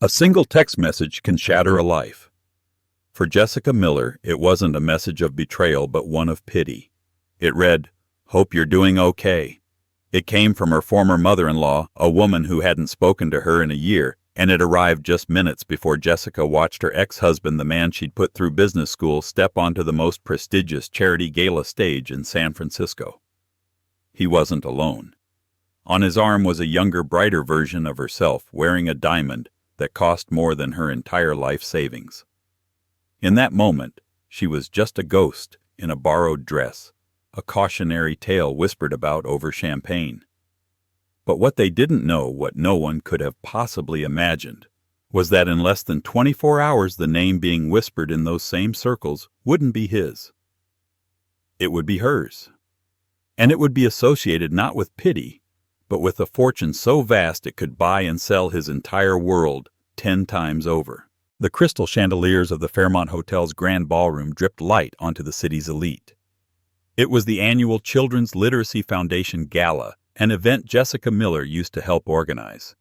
A single text message can shatter a life. For Jessica Miller, it wasn't a message of betrayal but one of pity. It read, "Hope you're doing okay." It came from her former mother-in-law, a woman who hadn't spoken to her in a year, and it arrived just minutes before Jessica watched her ex-husband, the man she'd put through business school, step onto the most prestigious charity gala stage in San Francisco. He wasn't alone. On his arm was a younger, brighter version of herself, wearing a diamond that cost more than her entire life savings. In that moment, she was just a ghost in a borrowed dress, a cautionary tale whispered about over champagne. But what they didn't know, what no one could have possibly imagined, was that in less than 24 hours the name being whispered in those same circles wouldn't be his. It would be hers. And it would be associated not with pity, but with a fortune so vast it could buy and sell his entire world 10 times over. The crystal chandeliers of the Fairmont Hotel's grand ballroom dripped light onto the city's elite. It was the annual Children's Literacy Foundation Gala, an event Jessica Miller used to help organize.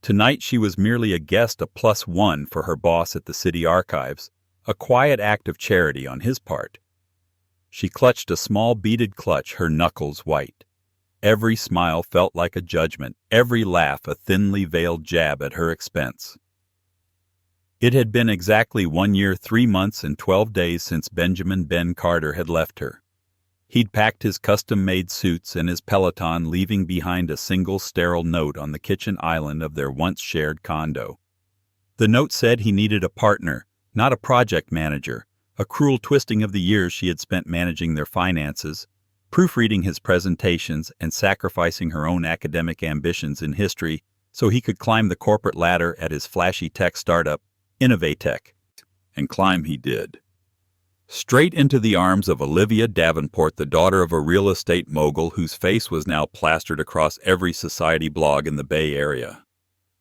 Tonight she was merely a guest, a +1 for her boss at the city archives, a quiet act of charity on his part. She clutched a small beaded clutch, her knuckles white. Every smile felt like a judgment, every laugh a thinly veiled jab at her expense. It had been exactly 1 year, 3 months, and 12 days since Benjamin Ben Carter had left her. He'd packed his custom-made suits and his Peloton, leaving behind a single sterile note on the kitchen island of their once-shared condo. The note said he needed a partner, not a project manager, a cruel twisting of the years she had spent managing their finances, proofreading his presentations, and sacrificing her own academic ambitions in history so he could climb the corporate ladder at his flashy tech startup, Innovatech. And climb he did. Straight into the arms of Olivia Davenport, the daughter of a real estate mogul whose face was now plastered across every society blog in the Bay Area.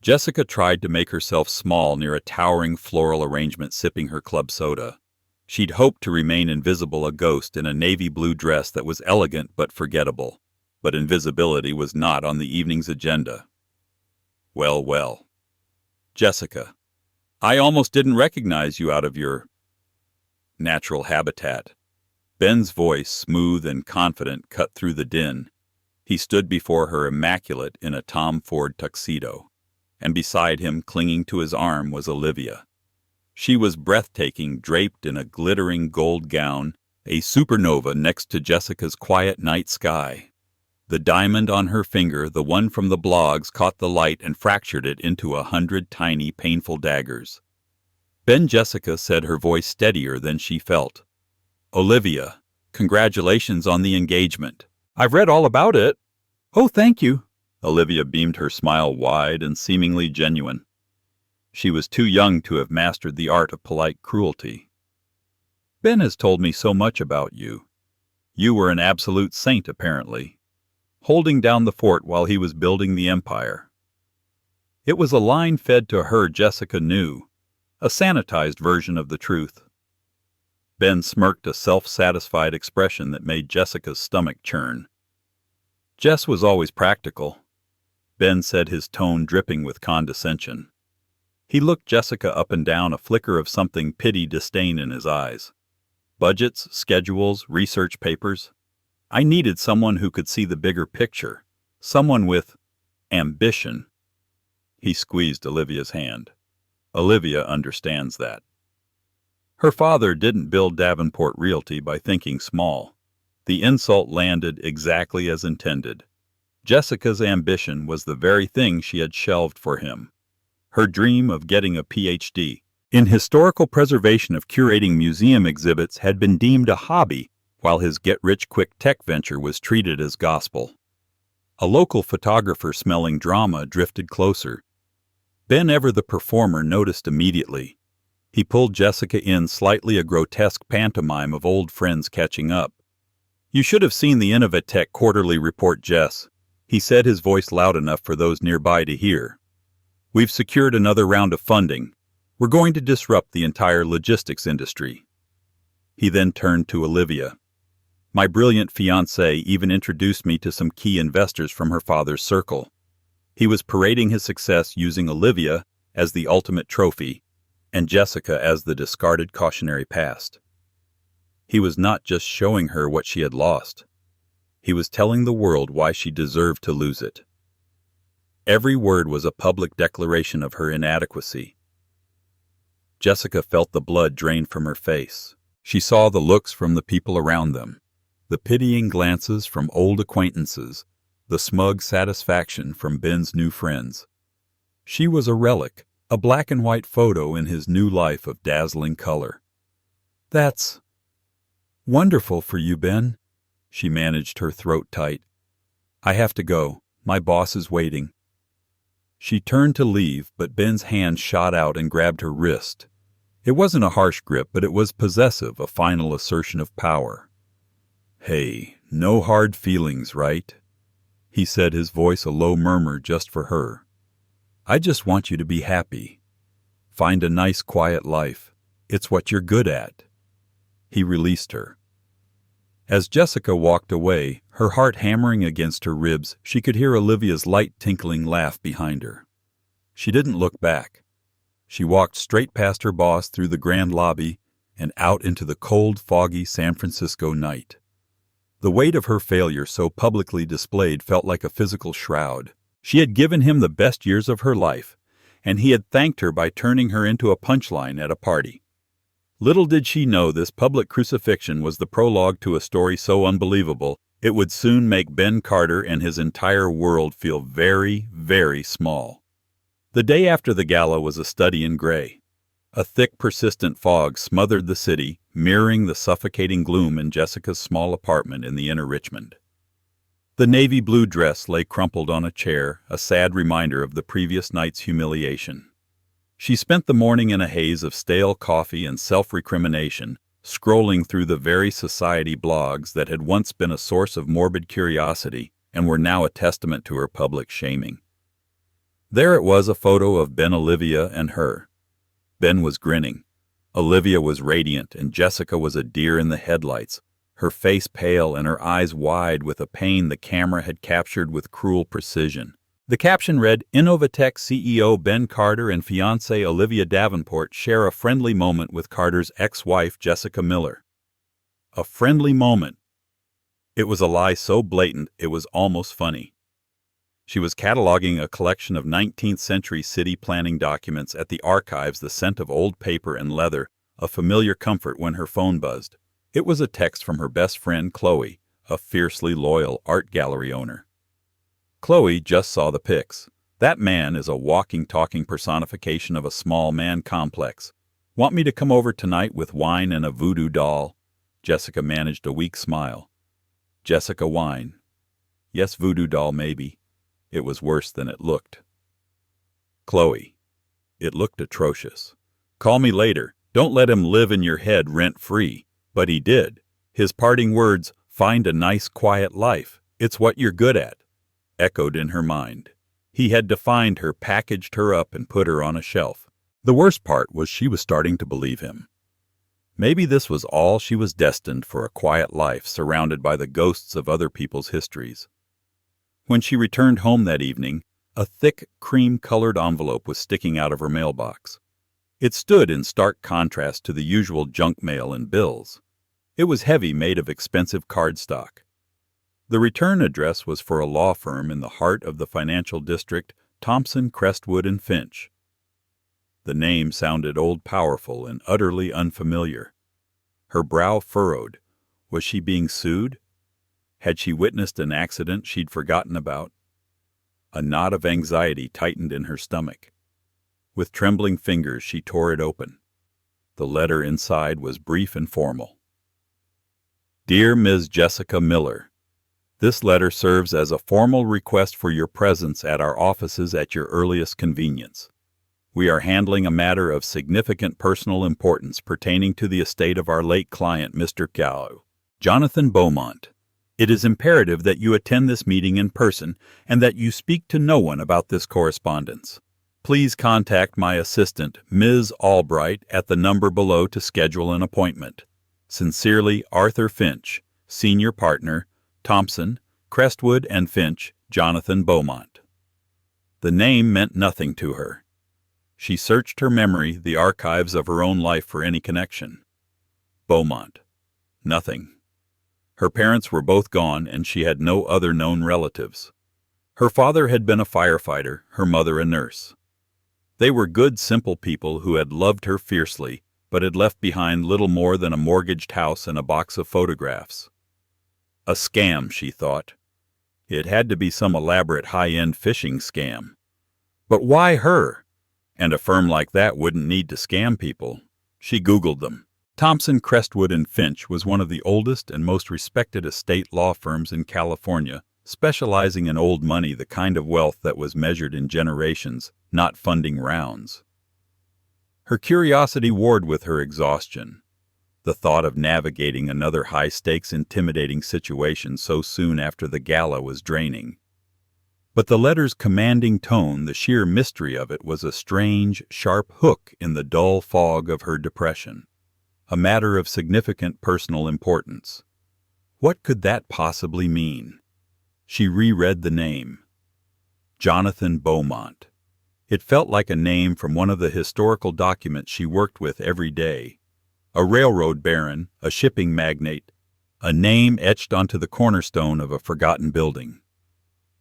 Jessica tried to make herself small near a towering floral arrangement, sipping her club soda. She'd hoped to remain invisible, a ghost in a navy blue dress that was elegant but forgettable. But invisibility was not on the evening's agenda. Well, well. Jessica, I almost didn't recognize you out of your natural habitat. Ben's voice, smooth and confident, cut through the din. He stood before her immaculate in a Tom Ford tuxedo, and beside him, clinging to his arm, was Olivia. She was breathtaking, draped in a glittering gold gown, a supernova next to Jessica's quiet night sky. The diamond on her finger, the one from the blogs, caught the light and fractured it into 100 tiny, painful daggers. Ben, Jessica said, her voice steadier than she felt. "Olivia, congratulations on the engagement. I've read all about it." "Oh, thank you." Olivia beamed, her smile wide and seemingly genuine. She was too young to have mastered the art of polite cruelty. "Ben has told me so much about you. You were an absolute saint, apparently, holding down the fort while he was building the empire." It was a line fed to her Jessica knew, a sanitized version of the truth. Ben smirked, a self-satisfied expression that made Jessica's stomach churn. Jess was always practical, Ben said, his tone dripping with condescension. He looked Jessica up and down, a flicker of something pity, disdain in his eyes. Budgets, schedules, research papers. I needed someone who could see the bigger picture, someone with ambition. He squeezed Olivia's hand. Olivia understands that. Her father didn't build Davenport Realty by thinking small. The insult landed exactly as intended. Jessica's ambition was the very thing she had shelved for him. Her dream of getting a Ph.D. in historical preservation, of curating museum exhibits, had been deemed a hobby, while his get-rich-quick tech venture was treated as gospel. A local photographer smelling drama drifted closer. Ben, ever the performer, noticed immediately. He pulled Jessica in, slightly a grotesque pantomime of old friends catching up. "You should have seen the Innovatech quarterly report, Jess," he said, his voice loud enough for those nearby to hear. "We've secured another round of funding. We're going to disrupt the entire logistics industry." He then turned to Olivia. "My brilliant fiancé even introduced me to some key investors from her father's circle." He was parading his success using Olivia as the ultimate trophy, and Jessica as the discarded cautionary past. He was not just showing her what she had lost. He was telling the world why she deserved to lose it. Every word was a public declaration of her inadequacy. Jessica felt the blood drain from her face. She saw the looks from the people around them, the pitying glances from old acquaintances, the smug satisfaction from Ben's new friends. She was a relic, a black and white photo in his new life of dazzling color. "That's wonderful for you, Ben," she managed, her throat tight. "I have to go. My boss is waiting." She turned to leave, but Ben's hand shot out and grabbed her wrist. It wasn't a harsh grip, but it was possessive, a final assertion of power. "Hey, no hard feelings, right?" he said, his voice a low murmur just for her. "I just want you to be happy. Find a nice, quiet life. It's what you're good at." He released her. As Jessica walked away, her heart hammering against her ribs, she could hear Olivia's light, tinkling laugh behind her. She didn't look back. She walked straight past her boss through the grand lobby and out into the cold, foggy San Francisco night. The weight of her failure so publicly displayed felt like a physical shroud. She had given him the best years of her life, and he had thanked her by turning her into a punchline at a party. Little did she know this public crucifixion was the prologue to a story so unbelievable it would soon make Ben Carter and his entire world feel very, very small. The day after the gala was a study in gray. A thick, persistent fog smothered the city, mirroring the suffocating gloom in Jessica's small apartment in the inner Richmond. The navy blue dress lay crumpled on a chair, a sad reminder of the previous night's humiliation. She spent the morning in a haze of stale coffee and self-recrimination, scrolling through the very society blogs that had once been a source of morbid curiosity and were now a testament to her public shaming. There it was, a photo of Ben, Olivia, and her. Ben was grinning. Olivia was radiant, and Jessica was a deer in the headlights, her face pale and her eyes wide with a pain the camera had captured with cruel precision. The caption read, "Innovatech CEO Ben Carter and fiancée Olivia Davenport share a friendly moment with Carter's ex-wife Jessica Miller." A friendly moment. It was a lie so blatant it was almost funny. She was cataloging a collection of 19th century city planning documents at the archives, the scent of old paper and leather, a familiar comfort when her phone buzzed. It was a text from her best friend Chloe, a fiercely loyal art gallery owner. Chloe just saw the pics. "That man is a walking, talking personification of a small man complex. Want me to come over tonight with wine and a voodoo doll?" Jessica managed a weak smile. Jessica wine. Yes, voodoo doll maybe. It was worse than it looked. Chloe. It looked atrocious. "Call me later. Don't let him live in your head rent-free." But he did. His parting words, "Find a nice, quiet life. It's what you're good at," echoed in her mind. He had defined her, packaged her up, and put her on a shelf. The worst part was she was starting to believe him. Maybe this was all she was destined for, a quiet life surrounded by the ghosts of other people's histories. When she returned home that evening, a thick, cream-colored envelope was sticking out of her mailbox. It stood in stark contrast to the usual junk mail and bills. It was heavy, made of expensive cardstock. The return address was for a law firm in the heart of the financial district, Thompson, Crestwood, and Finch. The name sounded old, powerful, and utterly unfamiliar. Her brow furrowed. Was she being sued? Had she witnessed an accident she'd forgotten about? A knot of anxiety tightened in her stomach. With trembling fingers, she tore it open. The letter inside was brief and formal. "Dear Ms. Jessica Miller, this letter serves as a formal request for your presence at our offices at your earliest convenience. We are handling a matter of significant personal importance pertaining to the estate of our late client, Mr. Jonathan Beaumont. It is imperative that you attend this meeting in person and that you speak to no one about this correspondence. Please contact my assistant, Ms. Albright, at the number below to schedule an appointment. Sincerely, Arthur Finch, Senior Partner, Thompson, Crestwood and Finch, Jonathan Beaumont." The name meant nothing to her. She searched her memory, the archives of her own life, for any connection. Beaumont. Nothing. Her parents were both gone, and she had no other known relatives. Her father had been a firefighter, her mother a nurse. They were good, simple people who had loved her fiercely, but had left behind little more than a mortgaged house and a box of photographs. A scam, she thought. It had to be some elaborate high-end phishing scam. But why her? And a firm like that wouldn't need to scam people. She Googled them. Thompson, Crestwood & Finch was one of the oldest and most respected estate law firms in California, specializing in old money, the kind of wealth that was measured in generations, not funding rounds. Her curiosity warred with her exhaustion. The thought of navigating another high-stakes, intimidating situation so soon after the gala was draining. But the letter's commanding tone, the sheer mystery of it, was a strange, sharp hook in the dull fog of her depression. A matter of significant personal importance. What could that possibly mean? She reread the name. Jonathan Beaumont. It felt like a name from one of the historical documents she worked with every day. A railroad baron, a shipping magnate, a name etched onto the cornerstone of a forgotten building.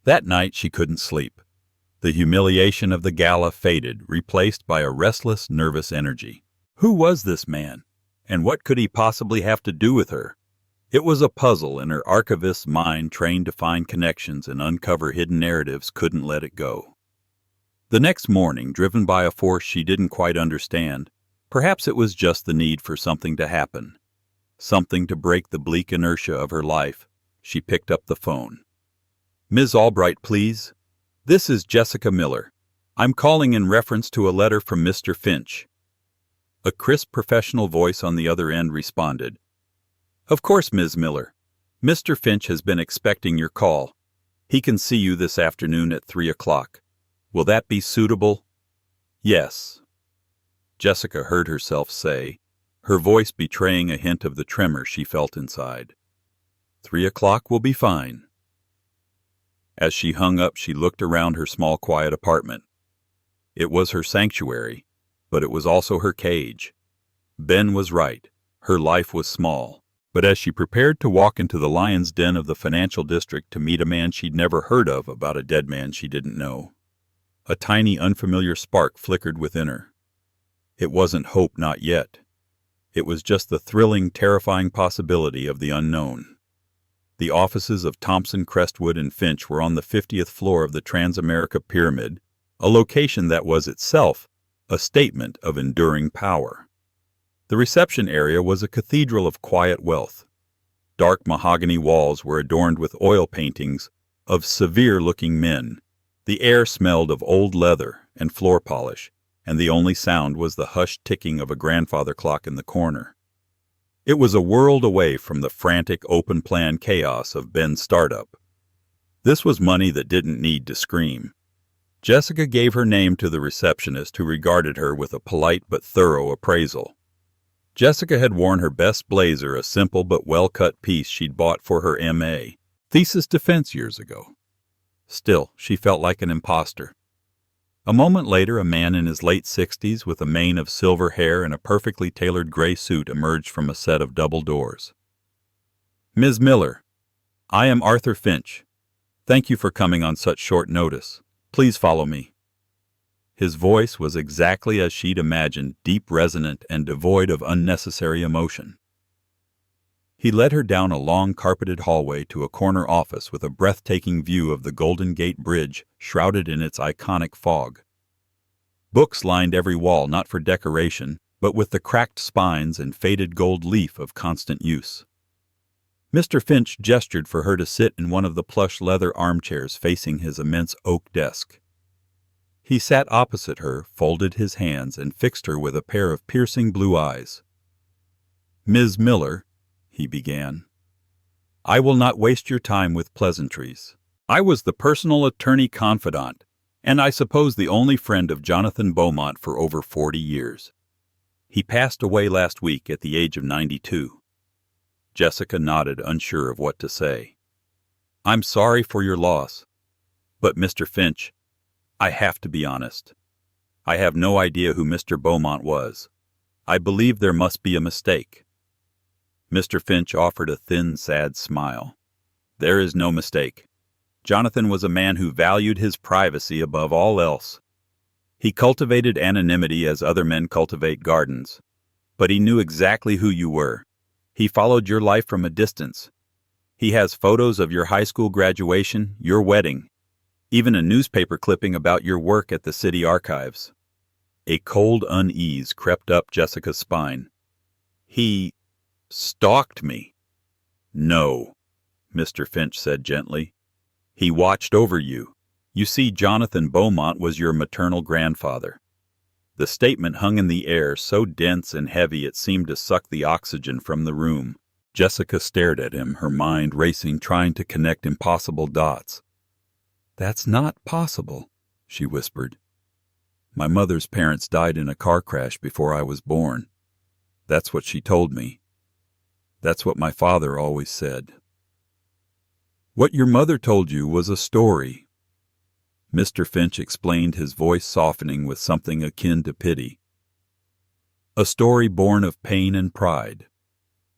That night she couldn't sleep. The humiliation of the gala faded, replaced by a restless, nervous energy. Who was this man? And what could he possibly have to do with her? It was a puzzle, and her archivist's mind, trained to find connections and uncover hidden narratives, couldn't let it go. The next morning, driven by a force she didn't quite understand, perhaps it was just the need for something to happen, something to break the bleak inertia of her life, she picked up the phone. "Ms. Albright, please. This is Jessica Miller. I'm calling in reference to a letter from Mr. Finch." A crisp, professional voice on the other end responded. "Of course, Ms. Miller. Mr. Finch has been expecting your call. He can see you this afternoon at 3 o'clock. Will that be suitable?" "Yes," Jessica heard herself say, her voice betraying a hint of the tremor she felt inside. 3 o'clock will be fine." As she hung up, she looked around her small, quiet apartment. It was her sanctuary, but it was also her cage. Ben was right. Her life was small. But as she prepared to walk into the lion's den of the financial district to meet a man she'd never heard of about a dead man she didn't know, a tiny, unfamiliar spark flickered within her. It wasn't hope, not yet. It was just the thrilling, terrifying possibility of the unknown. The offices of Thompson, Crestwood & Finch were on the 50th floor of the Transamerica Pyramid, a location that was itself a statement of enduring power. The reception area was a cathedral of quiet wealth. Dark mahogany walls were adorned with oil paintings of severe-looking men. The air smelled of old leather and floor polish, and the only sound was the hushed ticking of a grandfather clock in the corner. It was a world away from the frantic, open-plan chaos of Ben's startup. This was money that didn't need to scream. Jessica gave her name to the receptionist, who regarded her with a polite but thorough appraisal. Jessica had worn her best blazer, a simple but well-cut piece she'd bought for her M.A. thesis defense years ago. Still, she felt like an imposter. A moment later, a man in his late 60s with a mane of silver hair and a perfectly tailored gray suit emerged from a set of double doors. "Ms. Miller, I am Arthur Finch. Thank you for coming on such short notice. Please follow me." His voice was exactly as she'd imagined, deep, resonant, and devoid of unnecessary emotion. He led her down a long, carpeted hallway to a corner office with a breathtaking view of the Golden Gate Bridge shrouded in its iconic fog. Books lined every wall, not for decoration, but with the cracked spines and faded gold leaf of constant use. Mr. Finch gestured for her to sit in one of the plush leather armchairs facing his immense oak desk. He sat opposite her, folded his hands, and fixed her with a pair of piercing blue eyes. "Ms. Miller," he began, "I will not waste your time with pleasantries. I was the personal attorney confidant, and I suppose the only friend of Jonathan Beaumont for over 40 years. He passed away last week at the age of 92. Jessica nodded, unsure of what to say. "I'm sorry for your loss. But, Mr. Finch, I have to be honest. I have no idea who Mr. Beaumont was. I believe there must be a mistake." Mr. Finch offered a thin, sad smile. "There is no mistake. Jonathan was a man who valued his privacy above all else. He cultivated anonymity as other men cultivate gardens. But he knew exactly who you were. He followed your life from a distance. He has photos of your high school graduation, your wedding, even a newspaper clipping about your work at the city archives." A cold unease crept up Jessica's spine. "He stalked me." "No," Mr. Finch said gently. "He watched over you. You see, Jonathan Beaumont was your maternal grandfather." The statement hung in the air, so dense and heavy it seemed to suck the oxygen from the room. Jessica stared at him, her mind racing, trying to connect impossible dots. "That's not possible," she whispered. "My mother's parents died in a car crash before I was born. That's what she told me. That's what my father always said." "What your mother told you was a story," Mr. Finch explained, his voice softening with something akin to pity. "A story born of pain and pride.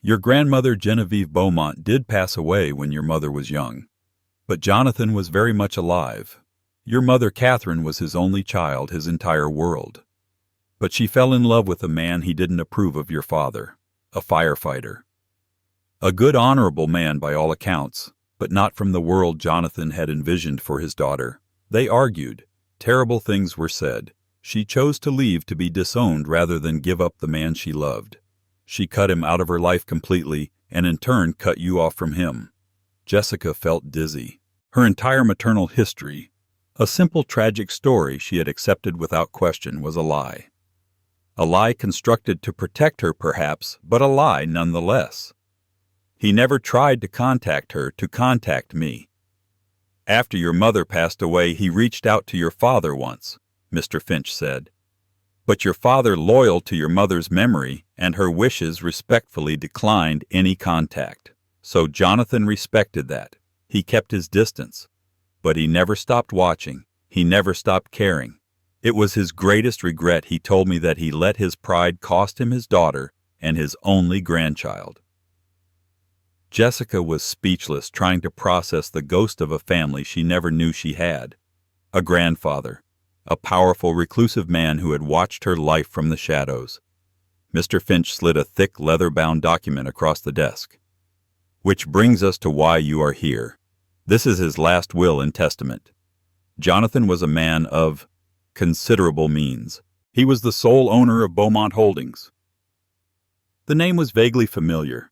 Your grandmother Genevieve Beaumont did pass away when your mother was young, but Jonathan was very much alive. Your mother Catherine was his only child, his entire world. But she fell in love with a man he didn't approve of, your father, a firefighter. A good, honorable man by all accounts, but not from the world Jonathan had envisioned for his daughter. They argued. Terrible things were said. She chose to leave to be disowned rather than give up the man she loved. She cut him out of her life completely, and in turn cut you off from him." Jessica felt dizzy. Her entire maternal history, a simple tragic story she had accepted without question, was a lie. A lie constructed to protect her, perhaps, but a lie nonetheless. "He never tried to contact her, to contact me. After your mother passed away, he reached out to your father once," Mr. Finch said. "But your father, loyal to your mother's memory and her wishes, respectfully declined any contact. So Jonathan respected that. He kept his distance. But he never stopped watching. He never stopped caring. It was his greatest regret, he told me, that he let his pride cost him his daughter and his only grandchild." Jessica was speechless, trying to process the ghost of a family she never knew she had. A grandfather, a powerful, reclusive man who had watched her life from the shadows. Mr. Finch slid a thick, leather-bound document across the desk. "Which brings us to why you are here. This is his last will and testament. Jonathan was a man of considerable means. He was the sole owner of Beaumont Holdings." The name was vaguely familiar.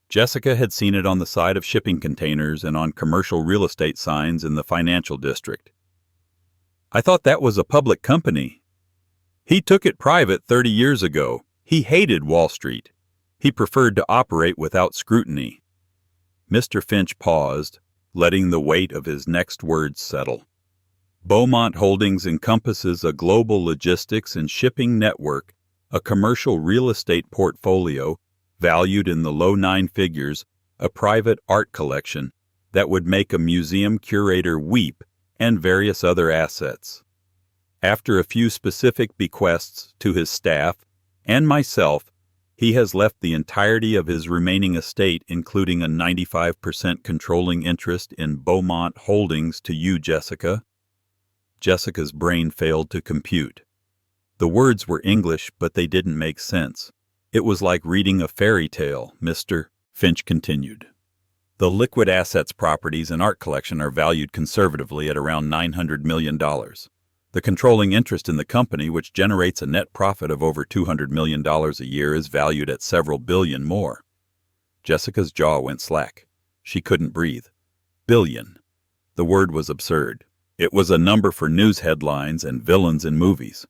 Jessica had seen it on the side of shipping containers and on commercial real estate signs in the financial district. "I thought that was a public company." "He took it private 30 years ago. He hated Wall Street. He preferred to operate without scrutiny." Mr. Finch paused, letting the weight of his next words settle. "Beaumont Holdings encompasses a global logistics and shipping network, a commercial real estate portfolio valued in the low 9 figures, a private art collection that would make a museum curator weep, and various other assets. After a few specific bequests to his staff and myself, he has left the entirety of his remaining estate, including a 95% controlling interest in Beaumont Holdings, to you, Jessica." Jessica's brain failed to compute. The words were English, but they didn't make sense. It was like reading a fairy tale. Mr. Finch continued. "The liquid assets, properties, and art collection are valued conservatively at around $900 million. The controlling interest in the company, which generates a net profit of over $200 million a year, is valued at several billion more." Jessica's jaw went slack. She couldn't breathe. Billion. The word was absurd. It was a number for news headlines and villains in movies.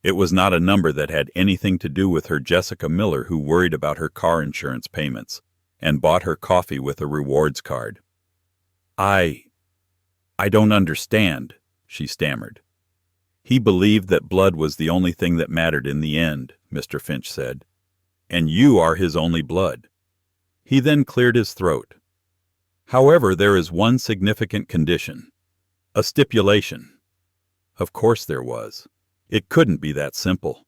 It was not a number that had anything to do with her, Jessica Miller, who worried about her car insurance payments and bought her coffee with a rewards card. I don't understand," she stammered. "He believed that blood was the only thing that mattered in the end," Mr. Finch said. "And you are his only blood." He then cleared his throat. "However, there is one significant condition. A stipulation." Of course there was. It couldn't be that simple.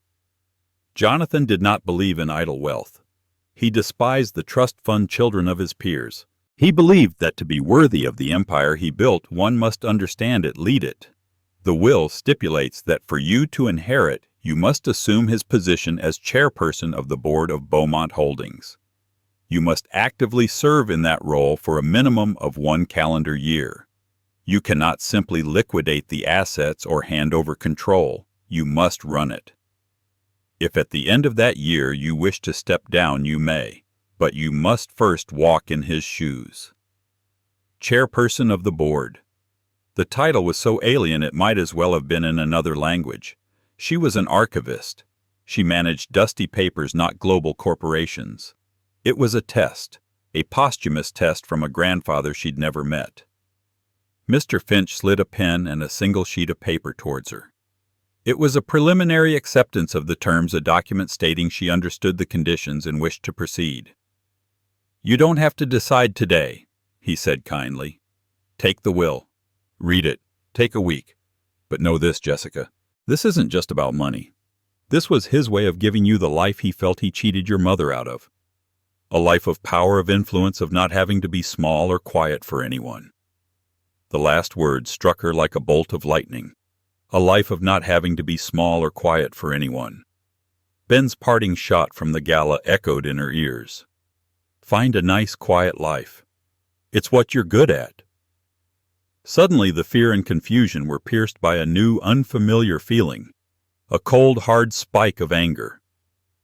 Jonathan did not believe in idle wealth. He despised the trust fund children of his peers. He believed that to be worthy of the empire he built, one must understand it, lead it. The will stipulates that for you to inherit, you must assume his position as chairperson of the board of Beaumont Holdings. You must actively serve in that role for a minimum of 1 calendar year. You cannot simply liquidate the assets or hand over control. You must run it. If at the end of that year you wish to step down, you may, but you must first walk in his shoes. Chairperson of the board. The title was so alien it might as well have been in another language. She was an archivist. She managed dusty papers, not global corporations. It was a test, a posthumous test from a grandfather she'd never met. Mr. Finch slid a pen and a single sheet of paper towards her. It was a preliminary acceptance of the terms, a document stating she understood the conditions and wished to proceed. "You don't have to decide today," he said kindly. "Take the will. Read it. Take a week. But know this, Jessica. This isn't just about money. This was his way of giving you the life he felt he cheated your mother out of. A life of power, of influence, of not having to be small or quiet for anyone." The last word struck her like a bolt of lightning. A life of not having to be small or quiet for anyone. Ben's parting shot from the gala echoed in her ears. Find a nice, quiet life. It's what you're good at. Suddenly the fear and confusion were pierced by a new, unfamiliar feeling, a cold, hard spike of anger.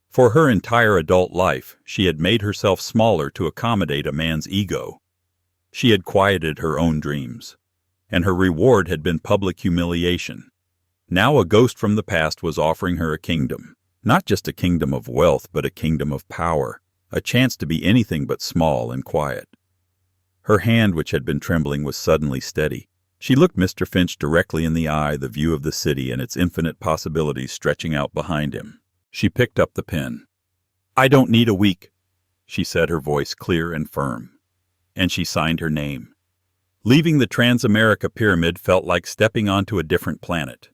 For her entire adult life, she had made herself smaller to accommodate a man's ego. She had quieted her own dreams, and her reward had been public humiliation. Now a ghost from the past was offering her a kingdom, not just a kingdom of wealth, but a kingdom of power, a chance to be anything but small and quiet. Her hand, which had been trembling, was suddenly steady. She looked Mr. Finch directly in the eye, the view of the city and its infinite possibilities stretching out behind him. She picked up the pen. "I don't need a week," she said, her voice clear and firm. And she signed her name. Leaving the Transamerica Pyramid felt like stepping onto a different planet.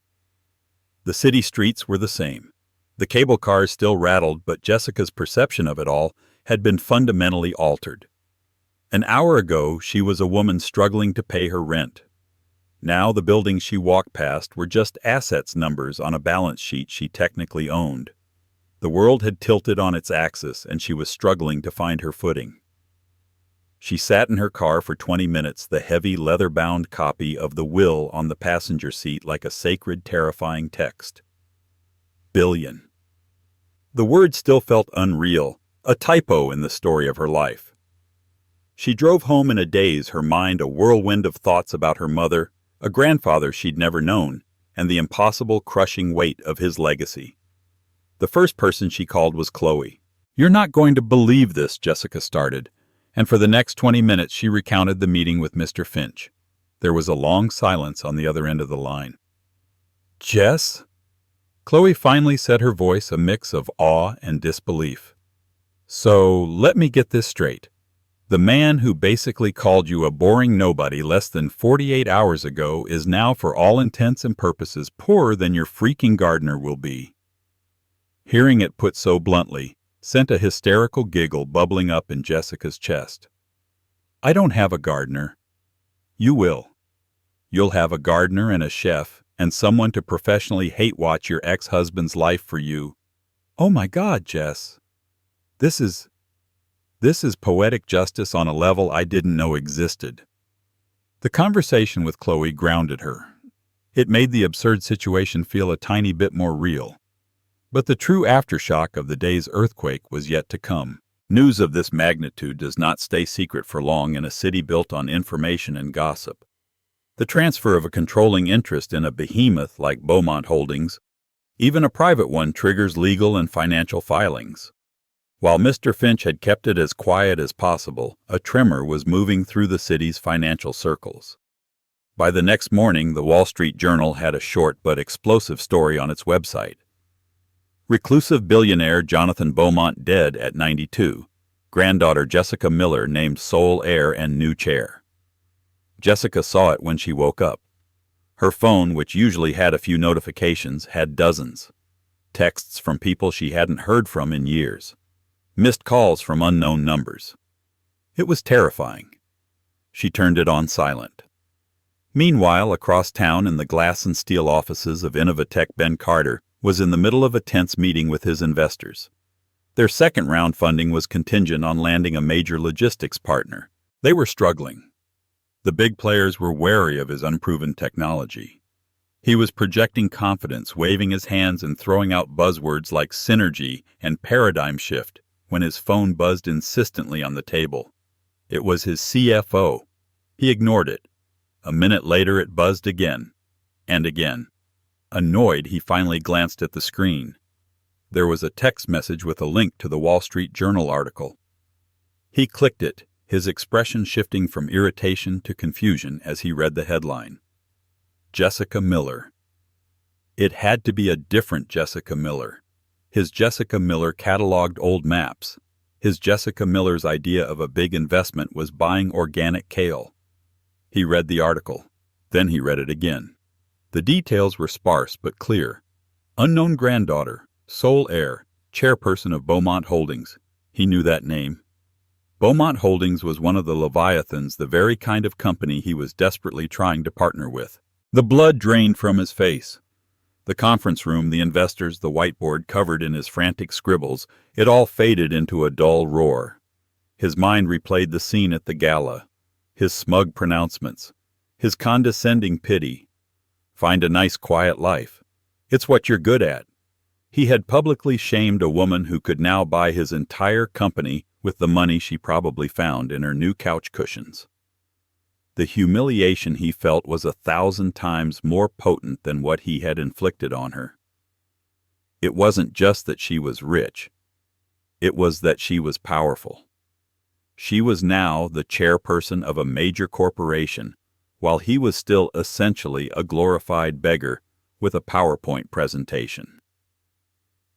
The city streets were the same. The cable cars still rattled, but Jessica's perception of it all had been fundamentally altered. An hour ago, she was a woman struggling to pay her rent. Now the buildings she walked past were just assets numbers on a balance sheet she technically owned. The world had tilted on its axis, and she was struggling to find her footing. She sat in her car for 20 minutes, the heavy, leather-bound copy of the will on the passenger seat like a sacred, terrifying text. Billion. The word still felt unreal, a typo in the story of her life. She drove home in a daze, her mind a whirlwind of thoughts about her mother, a grandfather she'd never known, and the impossible, crushing weight of his legacy. The first person she called was Chloe. "You're not going to believe this," Jessica started, and for the next 20 minutes she recounted the meeting with Mr. Finch. There was a long silence on the other end of the line. "Jess?" Chloe finally said, her voice a mix of awe and disbelief. "So, let me get this straight. The man who basically called you a boring nobody less than 48 hours ago is now, for all intents and purposes, poorer than your freaking gardener will be." Hearing it put so bluntly sent a hysterical giggle bubbling up in Jessica's chest. "I don't have a gardener." "You will. You'll have a gardener and a chef and someone to professionally hate-watch your ex-husband's life for you." "Oh my God, Jess. This is poetic justice on a level I didn't know existed." The conversation with Chloe grounded her. It made the absurd situation feel a tiny bit more real. But the true aftershock of the day's earthquake was yet to come. News of this magnitude does not stay secret for long in a city built on information and gossip. The transfer of a controlling interest in a behemoth like Beaumont Holdings, even a private one, triggers legal and financial filings. While Mr. Finch had kept it as quiet as possible, a tremor was moving through the city's financial circles. By the next morning, the Wall Street Journal had a short but explosive story on its website. Reclusive billionaire Jonathan Beaumont dead at 92. Granddaughter Jessica Miller named sole heir and new chair. Jessica saw it when she woke up. Her phone, which usually had a few notifications, had dozens. Texts from people she hadn't heard from in years. Missed calls from unknown numbers. It was terrifying. She turned it on silent. Meanwhile, across town in the glass and steel offices of Innovatech, Ben Carter was in the middle of a tense meeting with his investors. Their second-round funding was contingent on landing a major logistics partner. They were struggling. The big players were wary of his unproven technology. He was projecting confidence, waving his hands and throwing out buzzwords like synergy and paradigm shift when his phone buzzed insistently on the table. It was his CFO. He ignored it. A minute later it buzzed again, and again. Annoyed, he finally glanced at the screen. There was a text message with a link to the Wall Street Journal article. He clicked it, his expression shifting from irritation to confusion as he read the headline. Jessica Miller. It had to be a different Jessica Miller. His Jessica Miller cataloged old maps. His Jessica Miller's idea of a big investment was buying organic kale. He read the article. Then he read it again. The details were sparse but clear. Unknown granddaughter, sole heir, chairperson of Beaumont Holdings. He knew that name. Beaumont Holdings was one of the Leviathans, the very kind of company he was desperately trying to partner with. The blood drained from his face. The conference room, the investors, the whiteboard covered in his frantic scribbles, it all faded into a dull roar. His mind replayed the scene at the gala, his smug pronouncements, his condescending pity. Find a nice quiet life. It's what you're good at. He had publicly shamed a woman who could now buy his entire company with the money she probably found in her new couch cushions. The humiliation he felt was 1,000 times more potent than what he had inflicted on her. It wasn't just that she was rich. It was that she was powerful. She was now the chairperson of a major corporation, while he was still essentially a glorified beggar with a PowerPoint presentation.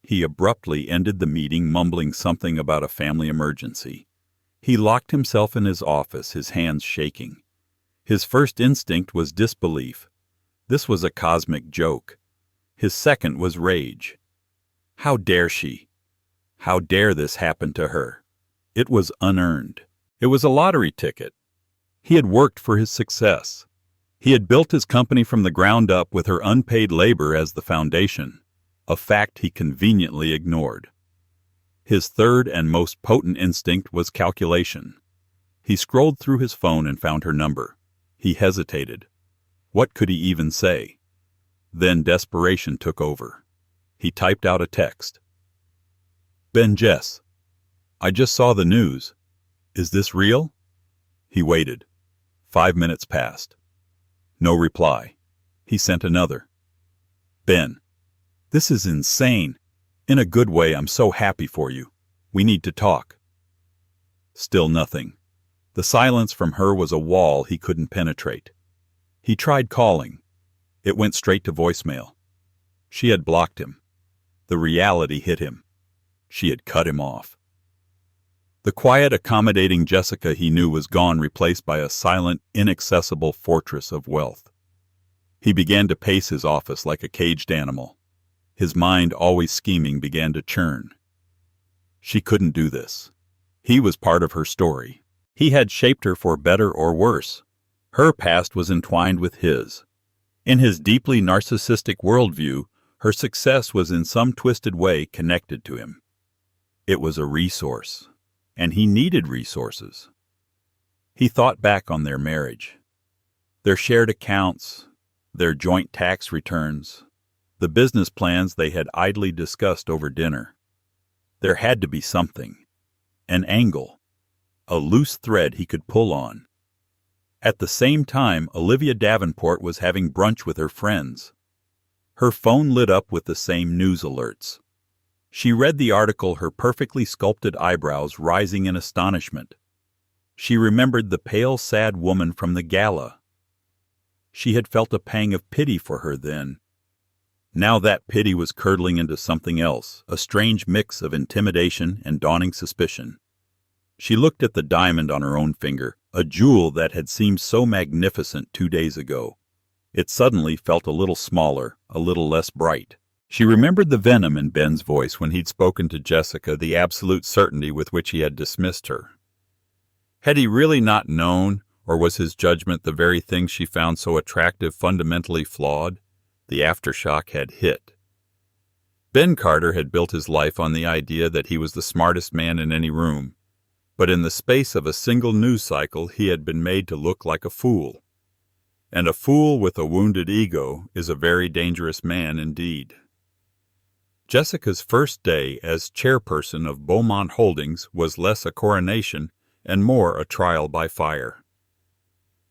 He abruptly ended the meeting, mumbling something about a family emergency. He locked himself in his office, his hands shaking. His first instinct was disbelief. This was a cosmic joke. His second was rage. How dare she? How dare this happen to her? It was unearned. It was a lottery ticket. He had worked for his success. He had built his company from the ground up with her unpaid labor as the foundation, a fact he conveniently ignored. His third and most potent instinct was calculation. He scrolled through his phone and found her number. He hesitated. What could he even say? Then desperation took over. He typed out a text. Ben Jess, I just saw the news. Is this real? He waited. 5 minutes passed. No reply. He sent another. Ben, this is insane. In a good way, I'm so happy for you. We need to talk. Still nothing. The silence from her was a wall he couldn't penetrate. He tried calling. It went straight to voicemail. She had blocked him. The reality hit him. She had cut him off. The quiet, accommodating Jessica he knew was gone, replaced by a silent, inaccessible fortress of wealth. He began to pace his office like a caged animal. His mind, always scheming, began to churn. She couldn't do this. He was part of her story. He had shaped her for better or worse. Her past was entwined with his. In his deeply narcissistic worldview, her success was in some twisted way connected to him. It was a resource, and he needed resources. He thought back on their marriage, their shared accounts, their joint tax returns, the business plans they had idly discussed over dinner. There had to be something, an angle, a loose thread he could pull on. At the same time, Olivia Davenport was having brunch with her friends. Her phone lit up with the same news alerts. She read the article, her perfectly sculpted eyebrows rising in astonishment. She remembered the pale, sad woman from the gala. She had felt a pang of pity for her then. Now that pity was curdling into something else, a strange mix of intimidation and dawning suspicion. She looked at the diamond on her own finger, a jewel that had seemed so magnificent 2 days ago. it suddenly felt a little smaller, a little less bright. She remembered the venom in Ben's voice when he'd spoken to Jessica, the absolute certainty with which he had dismissed her. Had he really not known, or was his judgment, the very thing she found so attractive, fundamentally flawed? The aftershock had hit. Ben Carter had built his life on the idea that he was the smartest man in any room, but in the space of a single news cycle he had been made to look like a fool. And a fool with a wounded ego is a very dangerous man indeed. Jessica's first day as chairperson of Beaumont Holdings was less a coronation and more a trial by fire.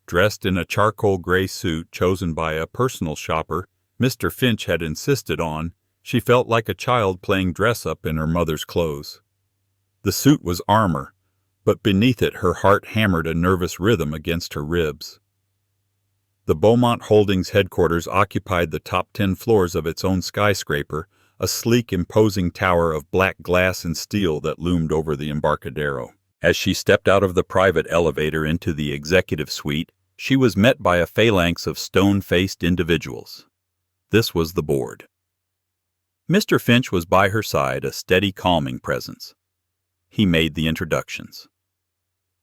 Dressed in a charcoal gray suit chosen by a personal shopper Mr. Finch had insisted on, she felt like a child playing dress-up in her mother's clothes. The suit was armor, but beneath it her heart hammered a nervous rhythm against her ribs. The Beaumont Holdings headquarters occupied the top 10 floors of its own skyscraper, a sleek, imposing tower of black glass and steel that loomed over the Embarcadero. As she stepped out of the private elevator into the executive suite, she was met by a phalanx of stone-faced individuals. This was the board. Mr. Finch was by her side, a steady, calming presence. He made the introductions.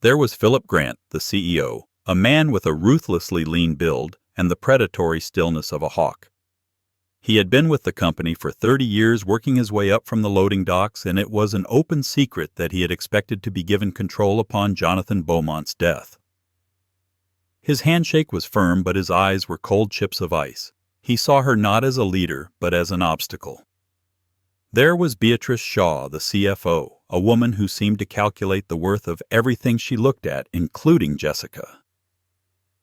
There was Philip Grant, the CEO, a man with a ruthlessly lean build and the predatory stillness of a hawk. He had been with the company for 30 years, working his way up from the loading docks, and it was an open secret that he had expected to be given control upon Jonathan Beaumont's death. His handshake was firm, but his eyes were cold chips of ice. He saw her not as a leader, but as an obstacle. There was Beatrice Shaw, the CFO, a woman who seemed to calculate the worth of everything she looked at, including Jessica.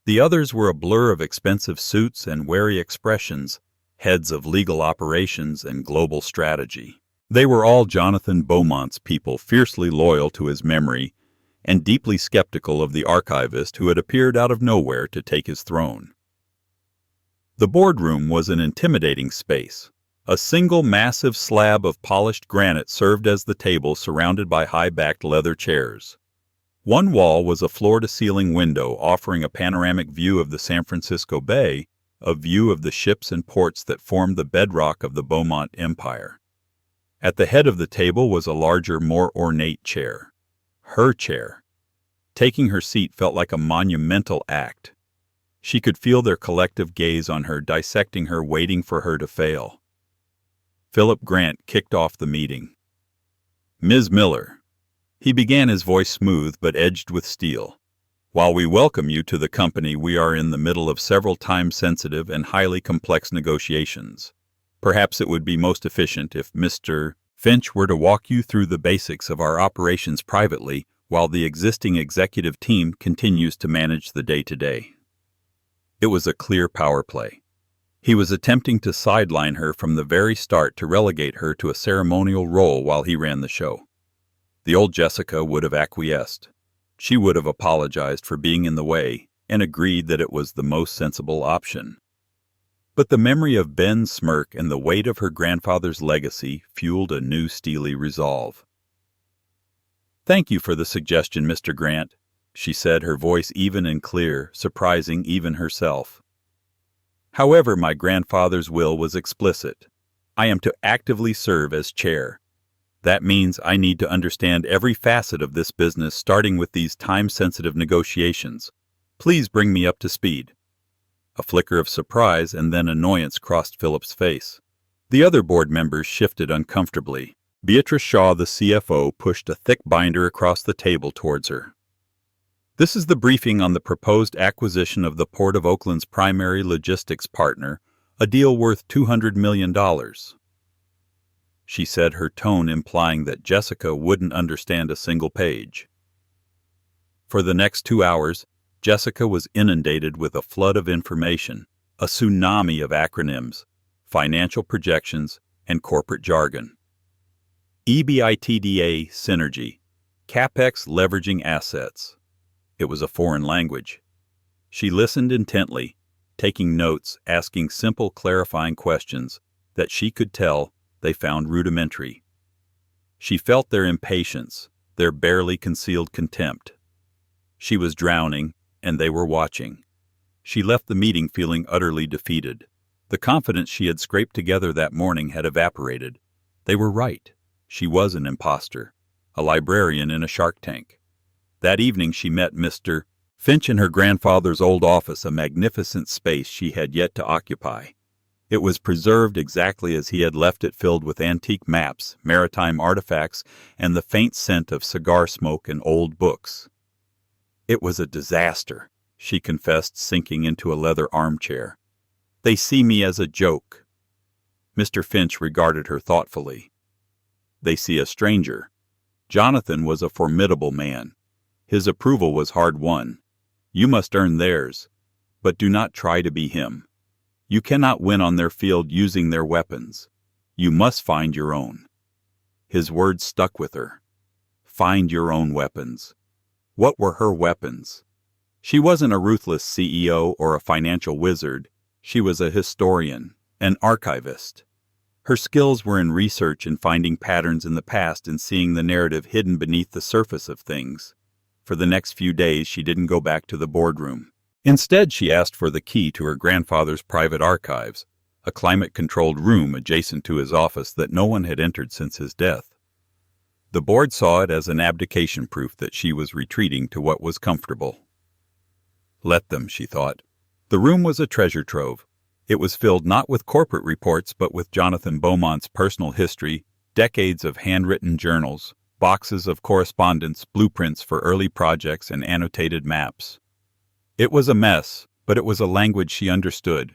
The others were a blur of expensive suits and wary expressions, heads of legal operations and global strategy. They were all Jonathan Beaumont's people, fiercely loyal to his memory and deeply skeptical of the archivist who had appeared out of nowhere to take his throne. The boardroom was an intimidating space. A single massive slab of polished granite served as the table, surrounded by high-backed leather chairs. One wall was a floor-to-ceiling window offering a panoramic view of the San Francisco Bay, a view of the ships and ports that formed the bedrock of the Beaumont Empire. At the head of the table was a larger, more ornate chair. Her chair. Taking her seat felt like a monumental act. She could feel their collective gaze on her, dissecting her, waiting for her to fail. Philip Grant kicked off the meeting. "Ms. Miller," he began, his voice smooth but edged with steel. "While we welcome you to the company, we are in the middle of several time-sensitive and highly complex negotiations. Perhaps it would be most efficient if Mr. Finch were to walk you through the basics of our operations privately, while the existing executive team continues to manage the day-to-day." It was a clear power play. He was attempting to sideline her from the very start to relegate her to a ceremonial role while he ran the show. The old Jessica would have acquiesced. She would have apologized for being in the way and agreed that it was the most sensible option. But the memory of Ben's smirk and the weight of her grandfather's legacy fueled a new steely resolve. "Thank you for the suggestion, Mr. Grant," she said, her voice even and clear, surprising even herself. "However, my grandfather's will was explicit. I am to actively serve as chair. That means I need to understand every facet of this business, starting with these time-sensitive negotiations. Please bring me up to speed." A flicker of surprise and then annoyance crossed Philip's face. The other board members shifted uncomfortably. Beatrice Shaw, the CFO, pushed a thick binder across the table towards her. "This is the briefing on the proposed acquisition of the Port of Oakland's primary logistics partner, a deal worth $200 million. She said, her tone implying that Jessica wouldn't understand a single page. For the next 2 hours, Jessica was inundated with a flood of information, a tsunami of acronyms, financial projections, and corporate jargon. EBITDA synergy, CapEx leveraging assets. It was a foreign language. She listened intently, taking notes, asking simple clarifying questions that she could tell they found rudimentary. She felt their impatience, their barely concealed contempt. She was drowning, and they were watching. She left the meeting feeling utterly defeated. The confidence she had scraped together that morning had evaporated. They were right. She was an imposter, a librarian in a shark tank. That evening she met Mr. Finch in her grandfather's old office, a magnificent space she had yet to occupy. It was preserved exactly as he had left it, filled with antique maps, maritime artifacts, and the faint scent of cigar smoke and old books. "It was a disaster," she confessed, sinking into a leather armchair. "They see me as a joke." Mr. Finch regarded her thoughtfully. "They see a stranger." Jonathan was a formidable man. His approval was hard-won. You must earn theirs, but do not try to be him. You cannot win on their field using their weapons. You must find your own. His words stuck with her. Find your own weapons. What were her weapons? She wasn't a ruthless CEO or a financial wizard. She was a historian, an archivist. Her skills were in research and finding patterns in the past and seeing the narrative hidden beneath the surface of things. For the next few days, she didn't go back to the boardroom. Instead, she asked for the key to her grandfather's private archives, a climate-controlled room adjacent to his office that no one had entered since his death. The board saw it as an abdication proof that she was retreating to what was comfortable. Let them, she thought. The room was a treasure trove. It was filled not with corporate reports but with Jonathan Beaumont's personal history, decades of handwritten journals, boxes of correspondence, blueprints for early projects, and annotated maps. It was a mess, but it was a language she understood.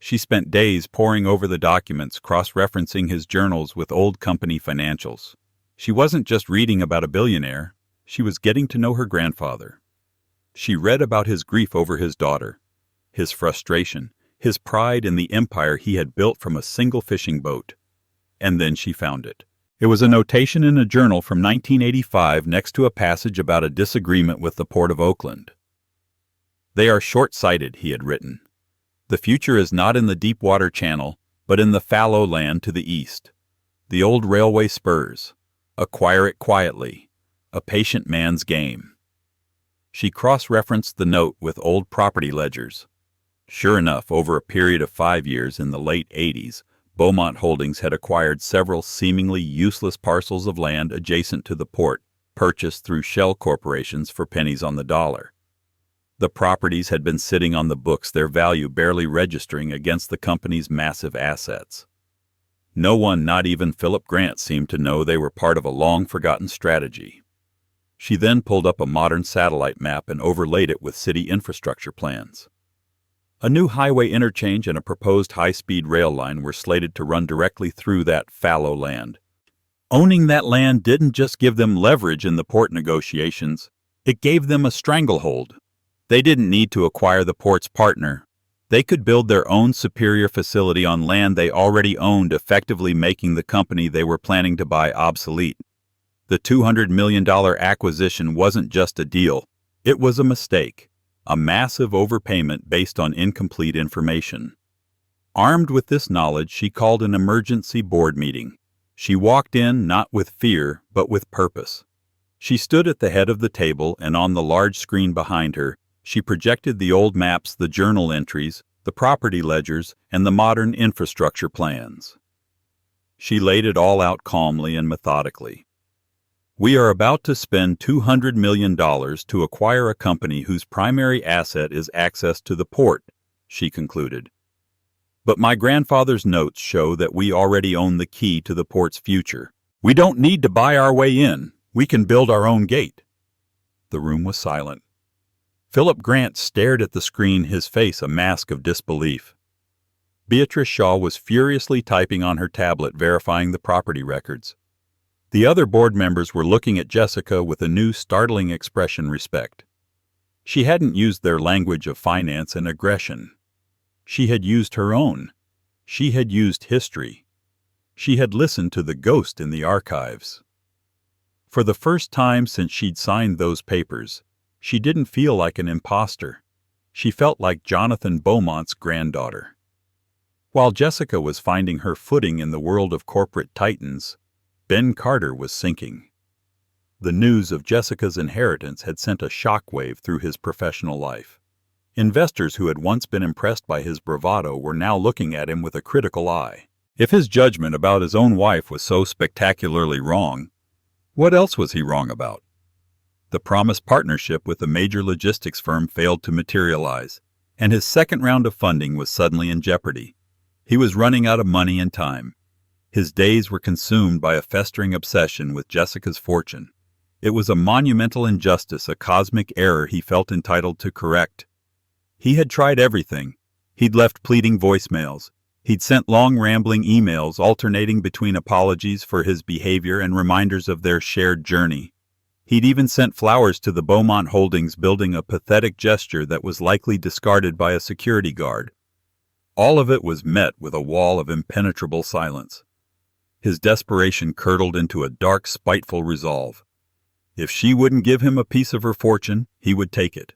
She spent days poring over the documents, cross-referencing his journals with old company financials. She wasn't just reading about a billionaire, she was getting to know her grandfather. She read about his grief over his daughter, his frustration, his pride in the empire he had built from a single fishing boat. And then she found it. It was a notation in a journal from 1985 next to a passage about a disagreement with the Port of Oakland. "They are short-sighted," he had written. "The future is not in the Deepwater Channel, but in the fallow land to the east. The old railway spurs. Acquire it quietly. A patient man's game." She cross-referenced the note with old property ledgers. Sure enough, over a period of 5 years in the late 80s, Beaumont Holdings had acquired several seemingly useless parcels of land adjacent to the port, purchased through shell corporations for pennies on the dollar. The properties had been sitting on the books, their value barely registering against the company's massive assets. No one, not even Philip Grant, seemed to know they were part of a long-forgotten strategy. She then pulled up a modern satellite map and overlaid it with city infrastructure plans. A new highway interchange and a proposed high-speed rail line were slated to run directly through that fallow land. Owning that land didn't just give them leverage in the port negotiations, it gave them a stranglehold. They didn't need to acquire the port's partner. They could build their own superior facility on land they already owned, effectively making the company they were planning to buy obsolete. The $200 million acquisition wasn't just a deal. It was a mistake, a massive overpayment based on incomplete information. Armed with this knowledge, she called an emergency board meeting. She walked in not with fear, but with purpose. She stood at the head of the table, and on the large screen behind her, she projected the old maps, the journal entries, the property ledgers, and the modern infrastructure plans. She laid it all out calmly and methodically. "We are about to spend $200 million to acquire a company whose primary asset is access to the port," she concluded. "But my grandfather's notes show that we already own the key to the port's future. We don't need to buy our way in. We can build our own gate." The room was silent. Philip Grant stared at the screen, his face a mask of disbelief. Beatrice Shaw was furiously typing on her tablet, verifying the property records. The other board members were looking at Jessica with a new, startling expression: respect. She hadn't used their language of finance and aggression. She had used her own. She had used history. She had listened to the ghost in the archives. For the first time since she'd signed those papers, she didn't feel like an imposter. She felt like Jonathan Beaumont's granddaughter. While Jessica was finding her footing in the world of corporate titans, Ben Carter was sinking. The news of Jessica's inheritance had sent a shockwave through his professional life. Investors who had once been impressed by his bravado were now looking at him with a critical eye. If his judgment about his own wife was so spectacularly wrong, what else was he wrong about? The promised partnership with a major logistics firm failed to materialize, and his second round of funding was suddenly in jeopardy. He was running out of money and time. His days were consumed by a festering obsession with Jessica's fortune. It was a monumental injustice, a cosmic error he felt entitled to correct. He had tried everything. He'd left pleading voicemails. He'd sent long rambling emails alternating between apologies for his behavior and reminders of their shared journey. He'd even sent flowers to the Beaumont Holdings building, a pathetic gesture that was likely discarded by a security guard. All of it was met with a wall of impenetrable silence. His desperation curdled into a dark, spiteful resolve. If she wouldn't give him a piece of her fortune, he would take it.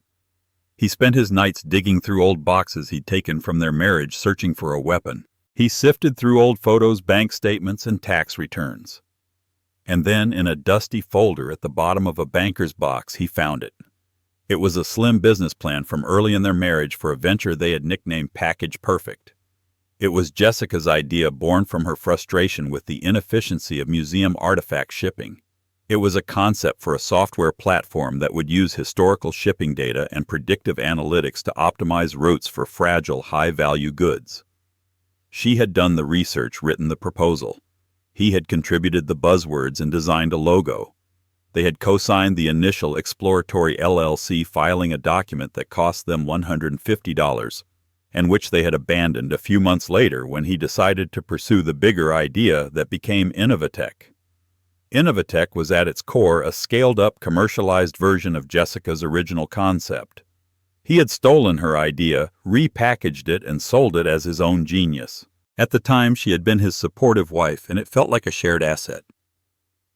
He spent his nights digging through old boxes he'd taken from their marriage, searching for a weapon. He sifted through old photos, bank statements, and tax returns. And then, in a dusty folder at the bottom of a banker's box, he found it. It was a slim business plan from early in their marriage for a venture they had nicknamed Package Perfect. It was Jessica's idea, born from her frustration with the inefficiency of museum artifact shipping. It was a concept for a software platform that would use historical shipping data and predictive analytics to optimize routes for fragile, high-value goods. She had done the research, written the proposal. He had contributed the buzzwords and designed a logo. They had co-signed the initial exploratory LLC, filing a document that cost them $150, and which they had abandoned a few months later when he decided to pursue the bigger idea that became Innovatech. Innovatech was at its core a scaled-up, commercialized version of Jessica's original concept. He had stolen her idea, repackaged it, and sold it as his own genius. At the time, she had been his supportive wife, and it felt like a shared asset.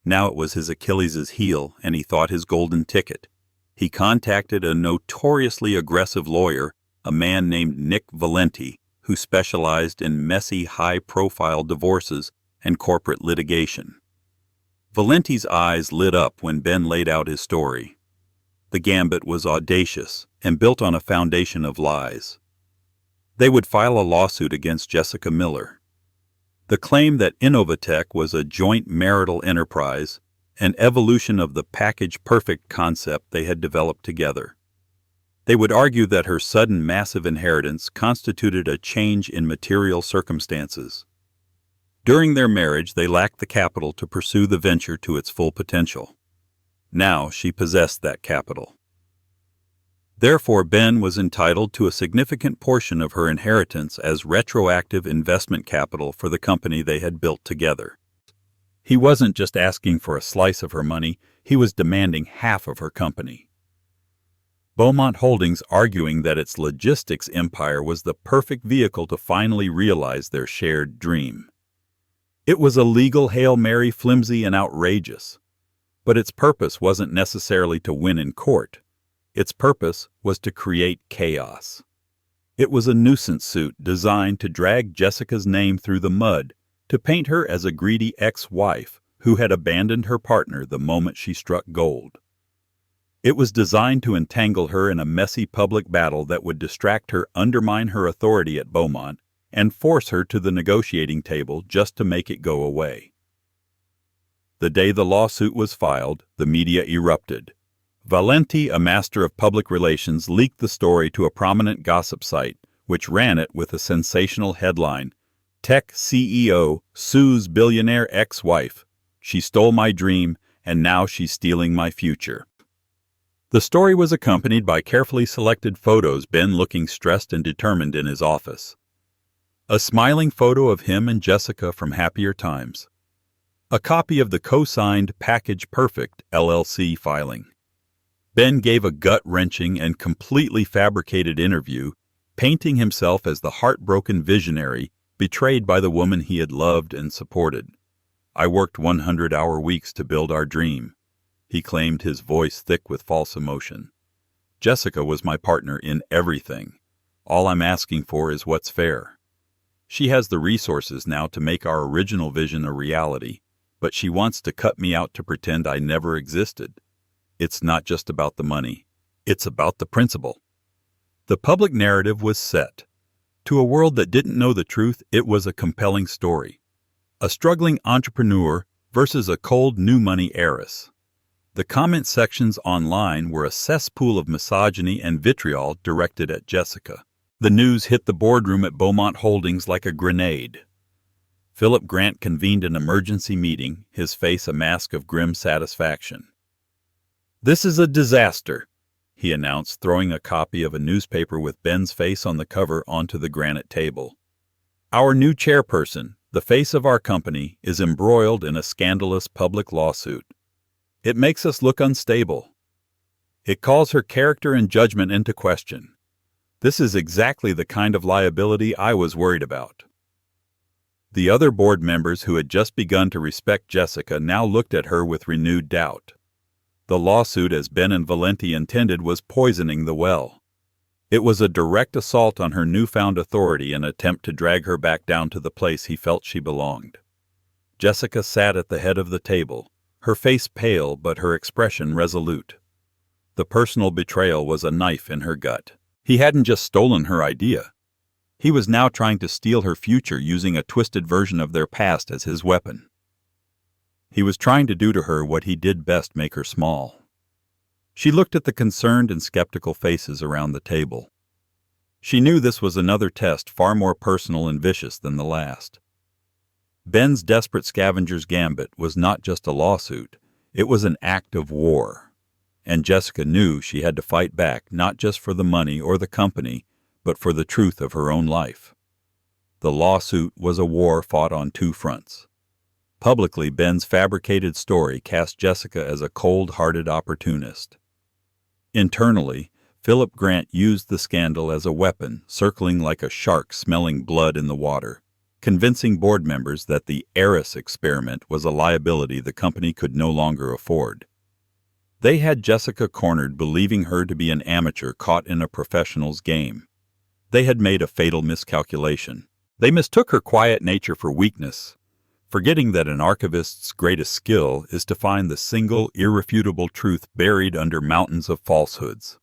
Now it was his Achilles' heel, and he thought his golden ticket. He contacted a notoriously aggressive lawyer, a man named Nick Valenti, who specialized in messy, high-profile divorces and corporate litigation. Valenti's eyes lit up when Ben laid out his story. The gambit was audacious and built on a foundation of lies. They would file a lawsuit against Jessica Miller. The claim that Innovatech was a joint marital enterprise, an evolution of the Package Perfect concept they had developed together. They would argue that her sudden massive inheritance constituted a change in material circumstances. During their marriage, they lacked the capital to pursue the venture to its full potential. Now she possessed that capital. Therefore, Ben was entitled to a significant portion of her inheritance as retroactive investment capital for the company they had built together. He wasn't just asking for a slice of her money, he was demanding half of her company. Beaumont Holdings arguing that its logistics empire was the perfect vehicle to finally realize their shared dream. It was a legal Hail Mary, flimsy and outrageous. But its purpose wasn't necessarily to win in court. Its purpose was to create chaos. It was a nuisance suit designed to drag Jessica's name through the mud, to paint her as a greedy ex-wife who had abandoned her partner the moment she struck gold. It was designed to entangle her in a messy public battle that would distract her, undermine her authority at Beaumont, and force her to the negotiating table just to make it go away. The day the lawsuit was filed, the media erupted. Valenti, a master of public relations, leaked the story to a prominent gossip site, which ran it with a sensational headline, "Tech CEO sues billionaire ex-wife. She stole my dream, and now she's stealing my future." The story was accompanied by carefully selected photos, Ben looking stressed and determined in his office. A smiling photo of him and Jessica from happier times. A copy of the co-signed Package Perfect LLC filing. Ben gave a gut-wrenching and completely fabricated interview, painting himself as the heartbroken visionary betrayed by the woman he had loved and supported. "I worked 100-hour weeks to build our dream," he claimed, his voice thick with false emotion. "Jessica was my partner in everything. All I'm asking for is what's fair. She has the resources now to make our original vision a reality, but she wants to cut me out to pretend I never existed. It's not just about the money. It's about the principle." The public narrative was set. To a world that didn't know the truth, it was a compelling story. A struggling entrepreneur versus a cold new money heiress. The comment sections online were a cesspool of misogyny and vitriol directed at Jessica. The news hit the boardroom at Beaumont Holdings like a grenade. Philip Grant convened an emergency meeting, his face a mask of grim satisfaction. "This is a disaster," he announced, throwing a copy of a newspaper with Ben's face on the cover onto the granite table. "Our new chairperson, the face of our company, is embroiled in a scandalous public lawsuit. It makes us look unstable. It calls her character and judgment into question. This is exactly the kind of liability I was worried about." The other board members who had just begun to respect Jessica now looked at her with renewed doubt. The lawsuit, as Ben and Valenti intended, was poisoning the well. It was a direct assault on her newfound authority, an attempt to drag her back down to the place he felt she belonged. Jessica sat at the head of the table, her face pale but her expression resolute. The personal betrayal was a knife in her gut. He hadn't just stolen her idea. He was now trying to steal her future using a twisted version of their past as his weapon. He was trying to do to her what he did best, make her small. She looked at the concerned and skeptical faces around the table. She knew this was another test far more personal and vicious than the last. Ben's desperate scavenger's gambit was not just a lawsuit, it was an act of war. And Jessica knew she had to fight back, not just for the money or the company, but for the truth of her own life. The lawsuit was a war fought on two fronts. Publicly, Ben's fabricated story cast Jessica as a cold-hearted opportunist. Internally, Philip Grant used the scandal as a weapon, circling like a shark smelling blood in the water, convincing board members that the heiress experiment was a liability the company could no longer afford. They had Jessica cornered, believing her to be an amateur caught in a professional's game. They had made a fatal miscalculation. They mistook her quiet nature for weakness, forgetting that an archivist's greatest skill is to find the single, irrefutable truth buried under mountains of falsehoods.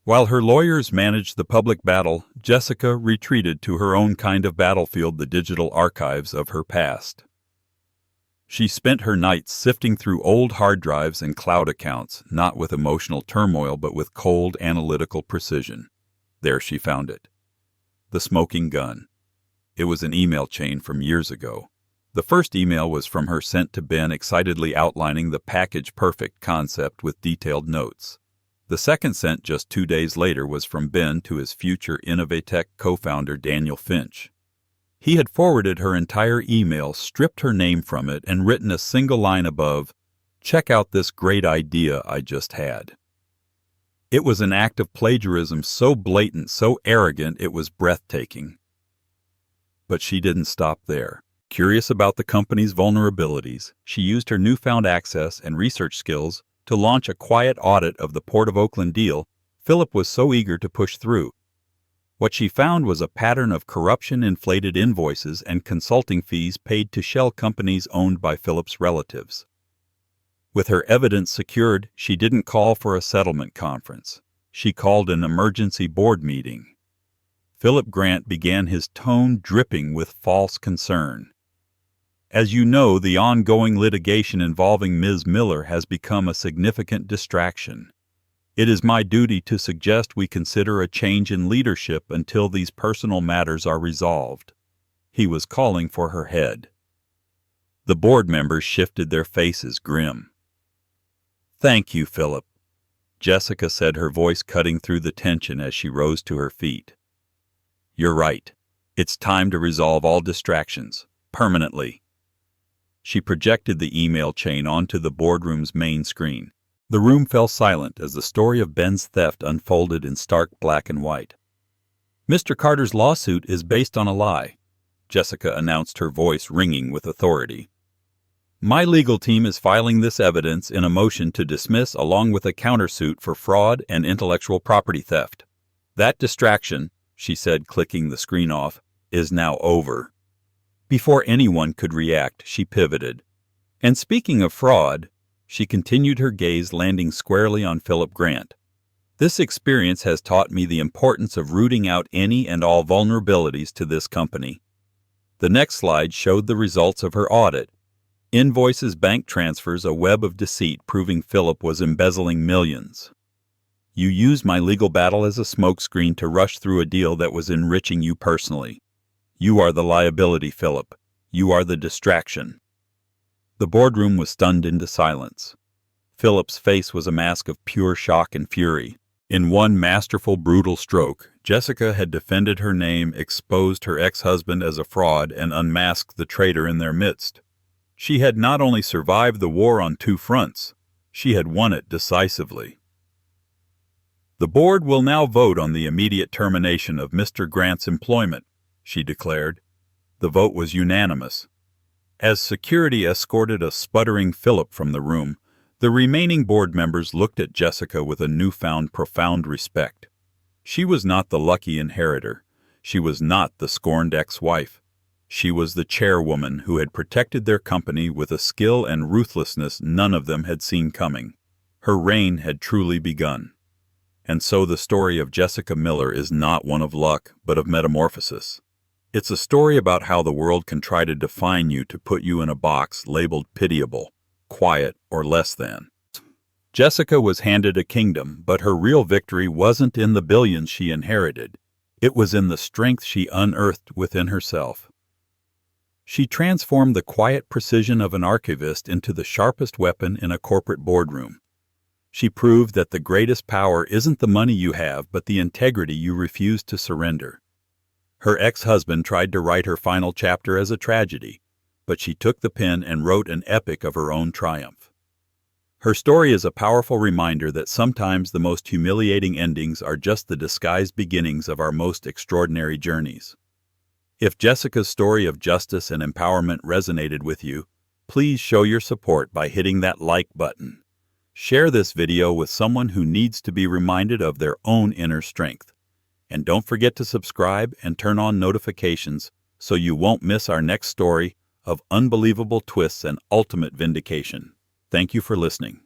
While her lawyers managed the public battle, Jessica retreated to her own kind of battlefield, the digital archives of her past. She spent her nights sifting through old hard drives and cloud accounts, not with emotional turmoil but with cold, analytical precision. There she found it. The smoking gun. It was an email chain from years ago. The first email was from her sent to Ben, excitedly outlining the package-perfect concept with detailed notes. The second sent just 2 days later was from Ben to his future Innovatech co-founder Daniel Finch. He had forwarded her entire email, stripped her name from it, and written a single line above, "Check out this great idea I just had." It was an act of plagiarism so blatant, so arrogant, it was breathtaking. But she didn't stop there. Curious about the company's vulnerabilities, she used her newfound access and research skills to launch a quiet audit of the Port of Oakland deal Philip was so eager to push through. What she found was a pattern of corruption-inflated invoices and consulting fees paid to shell companies owned by Philip's relatives. With her evidence secured, she didn't call for a settlement conference. She called an emergency board meeting. Philip Grant began, his tone dripping with false concern. "As you know, the ongoing litigation involving Ms. Miller has become a significant distraction. It is my duty to suggest we consider a change in leadership until these personal matters are resolved." He was calling for her head. The board members shifted, their faces grim. "Thank you, Philip," Jessica said, her voice cutting through the tension as she rose to her feet. "You're right. It's time to resolve all distractions, permanently." She projected the email chain onto the boardroom's main screen. The room fell silent as the story of Ben's theft unfolded in stark black and white. "Mr. Carter's lawsuit is based on a lie," Jessica announced, her voice ringing with authority. "My legal team is filing this evidence in a motion to dismiss along with a countersuit for fraud and intellectual property theft. That distraction," she said, clicking the screen off, "is now over." Before anyone could react, she pivoted. "And speaking of fraud," she continued, her gaze landing squarely on Philip Grant, This experience has taught me the importance of rooting out any and all vulnerabilities to this company. The next slide showed the results of her audit. Invoices, bank transfers, a web of deceit proving Philip was embezzling millions. You used my legal battle as a smokescreen to rush through a deal that was enriching you personally. You are the liability, Philip. You are the distraction. The boardroom was stunned into silence. Philip's face was a mask of pure shock and fury. In one masterful, brutal stroke, Jessica had defended her name, exposed her ex-husband as a fraud, and unmasked the traitor in their midst. She had not only survived the war on two fronts, she had won it decisively. The board will now vote on the immediate termination of Mr. Grant's employment, she declared. The vote was unanimous. As security escorted a sputtering Philip from the room, the remaining board members looked at Jessica with a newfound profound respect. She was not the lucky inheritor. She was not the scorned ex-wife. She was the chairwoman who had protected their company with a skill and ruthlessness none of them had seen coming. Her reign had truly begun. And so the story of Jessica Miller is not one of luck, but of metamorphosis. It's a story about how the world can try to define you to put you in a box labeled pitiable, quiet, or less than. Jessica was handed a kingdom, but her real victory wasn't in the billions she inherited. It was in the strength she unearthed within herself. She transformed the quiet precision of an archivist into the sharpest weapon in a corporate boardroom. She proved that the greatest power isn't the money you have, but the integrity you refuse to surrender. Her ex-husband tried to write her final chapter as a tragedy, but she took the pen and wrote an epic of her own triumph. Her story is a powerful reminder that sometimes the most humiliating endings are just the disguised beginnings of our most extraordinary journeys. If Jessica's story of justice and empowerment resonated with you, please show your support by hitting that like button. Share this video with someone who needs to be reminded of their own inner strength. And don't forget to subscribe and turn on notifications so you won't miss our next story of unbelievable twists and ultimate vindication. Thank you for listening.